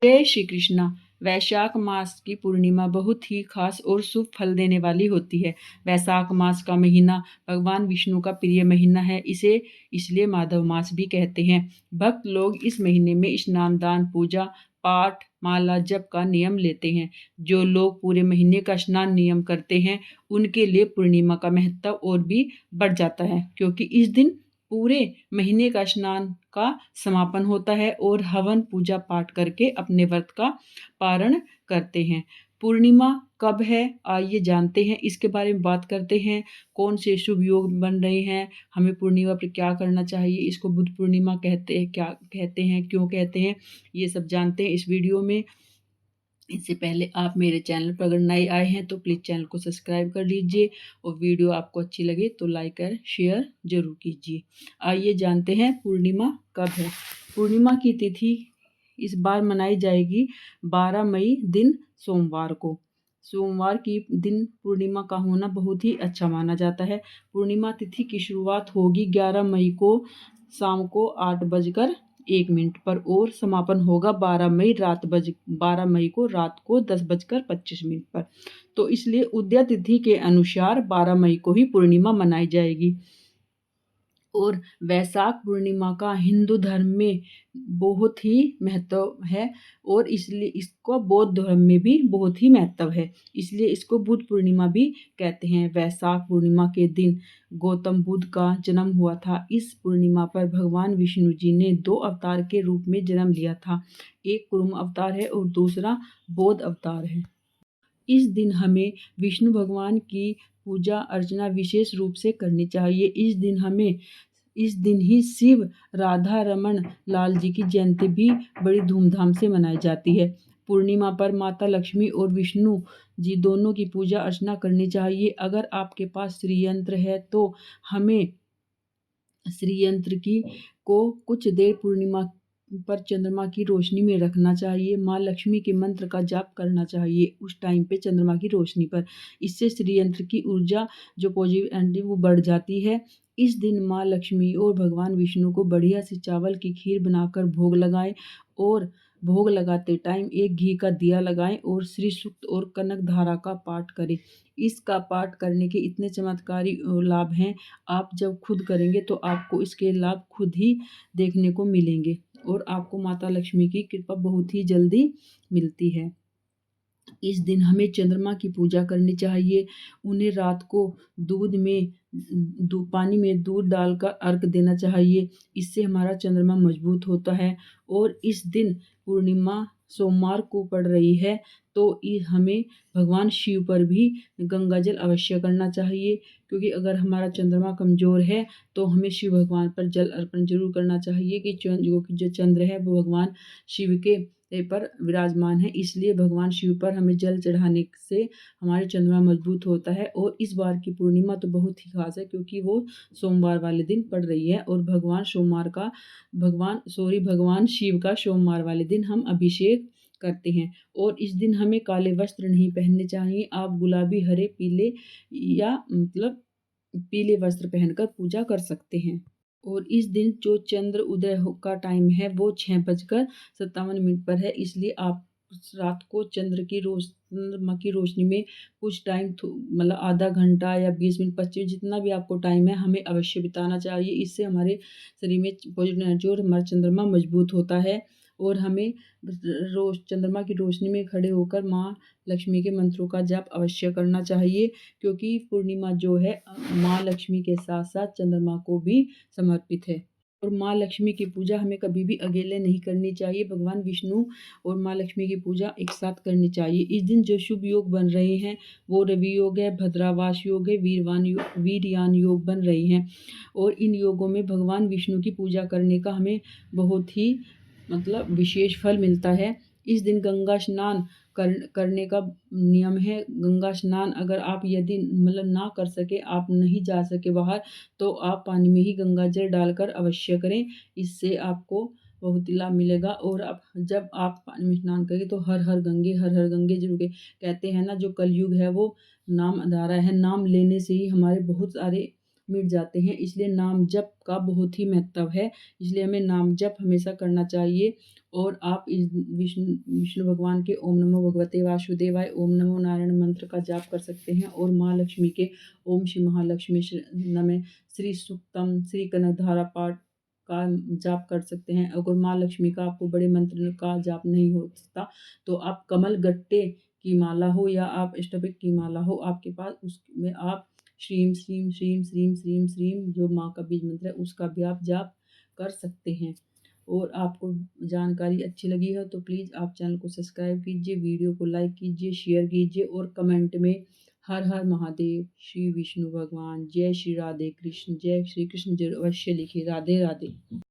जय श्री कृष्णा। वैशाख मास की पूर्णिमा बहुत ही खास और शुभ फल देने वाली होती है। वैशाख मास का महीना भगवान विष्णु का प्रिय महीना है। इसे इसलिए माधव मास भी कहते हैं। भक्त लोग इस महीने में स्नान, दान, पूजा पाठ, माला जप का नियम लेते हैं। जो लोग पूरे महीने का स्नान नियम करते हैं उनके लिए पूर्णिमा का महत्व और भी बढ़ जाता है, क्योंकि इस दिन पूरे महीने का स्नान का समापन होता है और हवन पूजा पाठ करके अपने व्रत का पारण करते हैं। पूर्णिमा कब है, आइए जानते हैं, इसके बारे में बात करते हैं। कौन से शुभ योग बन रहे हैं, हमें पूर्णिमा पर क्या करना चाहिए, इसको बुद्ध पूर्णिमा कहते हैं, क्या कहते हैं, क्यों कहते हैं, ये सब जानते हैं इस वीडियो में। इससे पहले आप मेरे चैनल पर अगर नए आए हैं तो प्लीज़ चैनल को सब्सक्राइब कर लीजिए और वीडियो आपको अच्छी लगे तो लाइक और शेयर ज़रूर कीजिए। आइए जानते हैं पूर्णिमा कब है। पूर्णिमा की तिथि इस बार मनाई जाएगी 12 मई दिन सोमवार को। सोमवार की दिन पूर्णिमा का होना बहुत ही अच्छा माना जाता है। पूर्णिमा तिथि की शुरुआत होगी 11 मई को शाम को 8:01 पर और समापन होगा 12 मई को रात को 10:25 पर। तो इसलिए उदय तिथि के अनुसार 12 मई को ही पूर्णिमा मनाई जाएगी। और वैशाख पूर्णिमा का हिंदू धर्म में बहुत ही महत्व है और इसलिए इसको बौद्ध धर्म में भी बहुत ही महत्व है, इसलिए इसको बुद्ध पूर्णिमा भी कहते हैं। वैशाख पूर्णिमा के दिन गौतम बुद्ध का जन्म हुआ था। इस पूर्णिमा पर भगवान विष्णु जी ने 2 अवतार के रूप में जन्म लिया था। एक कुर्म अवतार है और दूसरा बौद्ध अवतार है। इस दिन हमें विष्णु भगवान की पूजा अर्चना विशेष रूप से करनी चाहिए। इस दिन ही शिव राधा रमन लाल जी की जयंती भी बड़ी धूमधाम से मनाई जाती है। पूर्णिमा पर माता लक्ष्मी और विष्णु जी दोनों की पूजा अर्चना करनी चाहिए। अगर आपके पास श्रीयंत्र है तो हमें श्रीयंत्र की को कुछ देर पूर्णिमा पर चंद्रमा की रोशनी में रखना चाहिए। माँ लक्ष्मी के मंत्र का जाप करना चाहिए उस टाइम पे चंद्रमा की रोशनी पर। इससे श्रीयंत्र की ऊर्जा जो पॉजिटिव एनर्जी वो बढ़ जाती है। इस दिन माँ लक्ष्मी और भगवान विष्णु को बढ़िया से चावल की खीर बनाकर भोग लगाएं और भोग लगाते टाइम एक घी का दिया लगाएं और श्री सूक्त और कनक धारा का पाठ करें। इसका पाठ करने के इतने चमत्कारी लाभ हैं, आप जब खुद करेंगे तो आपको इसके लाभ खुद ही देखने को मिलेंगे और आपको माता लक्ष्मी की कृपा बहुत ही जल्दी मिलती है। इस दिन हमें चंद्रमा की पूजा करनी चाहिए। उन्हें रात को पानी में दूध डालकर अर्घ देना चाहिए। इससे हमारा चंद्रमा मजबूत होता है। और इस दिन पूर्णिमा सोमवार को पड़ रही है तो हमें भगवान शिव पर भी गंगा जल अवश्य करना चाहिए, क्योंकि अगर हमारा चंद्रमा कमज़ोर है तो हमें शिव भगवान पर जल अर्पण जरूर करना चाहिए कि जो चंद्र है वो भगवान शिव के पर विराजमान है। इसलिए भगवान शिव पर हमें जल चढ़ाने से हमारे चंद्रमा मजबूत होता है। और इस बार की पूर्णिमा तो बहुत ही खास है क्योंकि वो सोमवार वाले दिन पड़ रही है और भगवान शिव का सोमवार वाले दिन हम अभिषेक करते हैं। और इस दिन हमें काले वस्त्र नहीं पहनने चाहिए। आप गुलाबी, हरे, पीले या पीले वस्त्र पहनकर पूजा कर सकते हैं। और इस दिन जो चंद्र उदय का टाइम है वो 6:57 पर है, इसलिए आप रात को चंद्रमा की रोशनी में कुछ टाइम मतलब आधा घंटा या 20 मिनट 25 मिनट जितना भी आपको टाइम है हमें अवश्य बिताना चाहिए। इससे हमारे शरीर में पॉजिटिव एनर्जी और हमारा चंद्रमा मजबूत होता है। और हमें चंद्रमा की रोशनी में खड़े होकर माँ लक्ष्मी के मंत्रों का जाप अवश्य करना चाहिए, क्योंकि पूर्णिमा जो है माँ लक्ष्मी के साथ साथ चंद्रमा को भी समर्पित है। और माँ लक्ष्मी की पूजा हमें कभी भी अकेले नहीं करनी चाहिए। भगवान विष्णु और माँ लक्ष्मी की पूजा एक साथ करनी चाहिए। इस दिन जो शुभ योग बन रहे हैं वो रवि योग है, भद्रावास योग है, वीरयान योग बन रहे हैं। और इन योगों में भगवान विष्णु की पूजा करने का हमें बहुत ही विशेष फल मिलता है। इस दिन गंगा स्नान करने का नियम है। गंगा स्नान अगर आप यदि ना कर सके, आप नहीं जा सके बाहर, तो आप पानी में ही गंगा जल डालकर अवश्य करें। इससे आपको बहुत ही लाभ मिलेगा। और अब जब आप पानी में स्नान करें तो हर हर गंगे जरूर कहते हैं ना, जो कलयुग है वो नाम आधारा है। नाम लेने से ही हमारे बहुत सारे मिट जाते हैं। इसलिए नाम जप का बहुत ही महत्व है, इसलिए हमें नाम जप हमेशा करना चाहिए। और आप इस विष्णु भगवान के ओम नमो भगवते वासुदेवाय, ओम नमो नारायण मंत्र का जाप कर सकते हैं। और माँ लक्ष्मी के ओम श्री महालक्ष्मी नमः, श्री सूक्तम, श्री कनकधारा पाठ का जाप कर सकते हैं। अगर माँ लक्ष्मी का आपको बड़े मंत्र का जाप नहीं हो सकता तो आप कमल गट्टे की माला हो या आप अष्टभुज की माला हो आपके पास, उसमें आप श्रीम श्रीम श्रीम श्रीम श्रीम श्रीम जो माँ का बीज मंत्र है उसका भी आप जाप कर सकते हैं। और आपको जानकारी अच्छी लगी है तो प्लीज़ आप चैनल को सब्सक्राइब कीजिए, वीडियो को लाइक कीजिए, शेयर कीजिए और कमेंट में हर हर महादेव, श्री विष्णु भगवान, जय श्री राधे कृष्ण, जय श्री कृष्ण जय अवश्य लिखिए। राधे राधे।